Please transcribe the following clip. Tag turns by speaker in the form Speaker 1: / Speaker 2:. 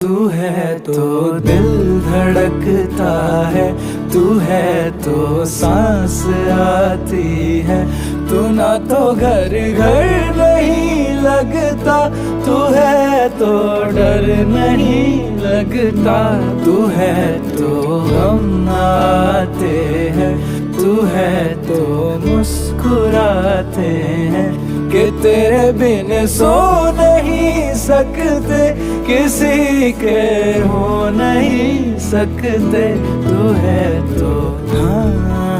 Speaker 1: तू है तो दिल धड़कता है, तू है तो सांस आती है, तू ना तो घर घर नहीं लगता, तू है तो डर नहीं लगता, तू है तो हम आते हैं, तू है तो मुस्कुराते हैं कि तेरे बिन सो नहीं सकते, किसी के हो नहीं सकते, तू है तो हाँ।